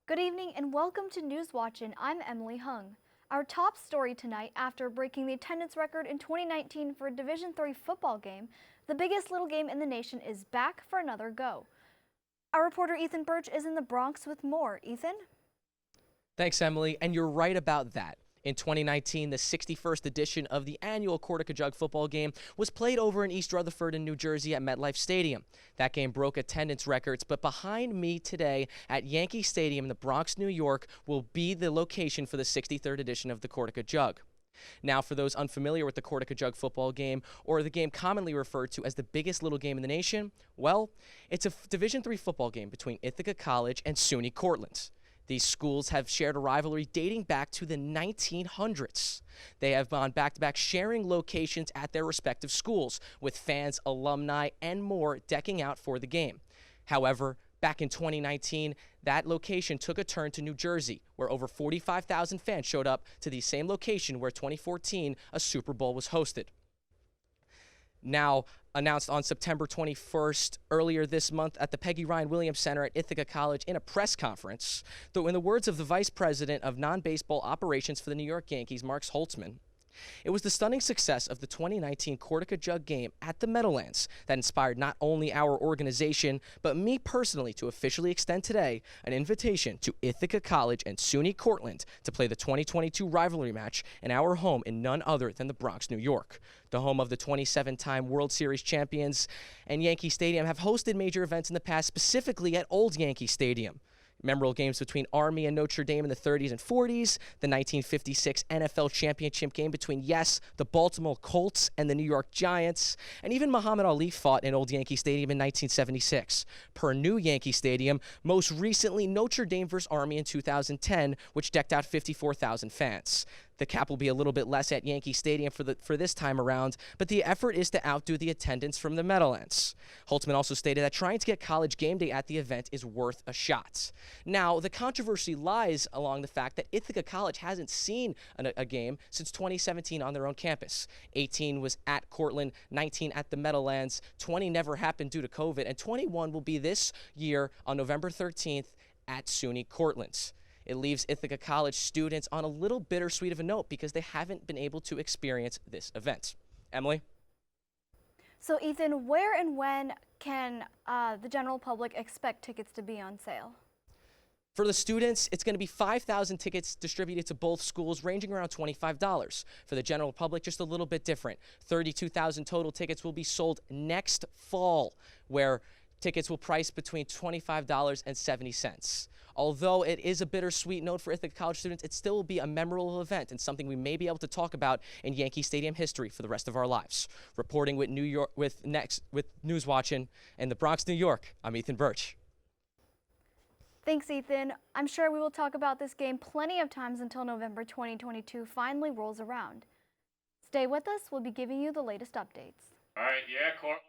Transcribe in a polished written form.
Good evening and welcome to News Watchin'. I'm Emily Hung. Our top story tonight, after breaking the attendance record in 2019 for a Division III football game, the biggest little game in the nation is back for another go. Our reporter Ethan Birch is in the Bronx with more. Ethan? Thanks, Emily, and you're right about that. In 2019, the 61st edition of the annual Cortaca-Jug football game was played over in East Rutherford in New Jersey at MetLife Stadium. That game broke attendance records, but behind me today at Yankee Stadium in the Bronx, New York, will be the location for the 63rd edition of the Cortaca-Jug. Now, for those unfamiliar with the Cortaca-Jug football game, or the game commonly referred to as the biggest little game in the nation, well, it's a Division III football game between Ithaca College and SUNY Cortland. These schools have shared a rivalry dating back to the 1900s. They have gone back-to-back sharing locations at their respective schools, with fans, alumni, and more decking out for the game. However, back in 2019, that location took a turn to New Jersey, where over 45,000 fans showed up to the same location where 2014 a Super Bowl was hosted. Now, announced on September 21st, earlier this month at the Peggy Ryan Williams Center at Ithaca College in a press conference, though in the words of the Vice President of Non-Baseball Operations for the New York Yankees, Mark Holtzman, it was the stunning success of the 2019 Cortaca-Jug game at the Meadowlands that inspired not only our organization, but me personally to officially extend today an invitation to Ithaca College and SUNY Cortland to play the 2022 rivalry match in our home in none other than the Bronx, New York. The home of the 27-time World Series champions, and Yankee Stadium have hosted major events in the past, specifically at Old Yankee Stadium. Memorable games between Army and Notre Dame in the 30s and 40s, the 1956 NFL championship game between, yes, the Baltimore Colts and the New York Giants, and even Muhammad Ali fought in Old Yankee Stadium in 1976. Per New Yankee Stadium, most recently Notre Dame vs. Army in 2010, which decked out 54,000 fans. The cap will be a little bit less at Yankee Stadium for this time around, but the effort is to outdo the attendance from the Meadowlands. Holtzman also stated that trying to get College game day at the event is worth a shot. Now, the controversy lies along the fact that Ithaca College hasn't seen a game since 2017 on their own campus. 18 was at Cortland, 19 at the Meadowlands, 20 never happened due to COVID, and 21 will be this year on November 13th at SUNY Cortland. It leaves Ithaca College students on a little bittersweet of a note because they haven't been able to experience this event. Emily? So Ethan, where and when can the general public expect tickets to be on sale? For the students, it's going to be 5,000 tickets distributed to both schools, ranging around $25. For the general public, just a little bit different. 32,000 total tickets will be sold next fall, where tickets will price between $25 and 70 cents. Although it is a bittersweet note for Ithaca College students, it still will be a memorable event and something we may be able to talk about in Yankee Stadium history for the rest of our lives. Reporting with News Watchin' in the Bronx, New York, I'm Ethan Birch. Thanks, Ethan. I'm sure we will talk about this game plenty of times until November 2022 finally rolls around. Stay with us. We'll be giving you the latest updates. All right, yeah, Cortland.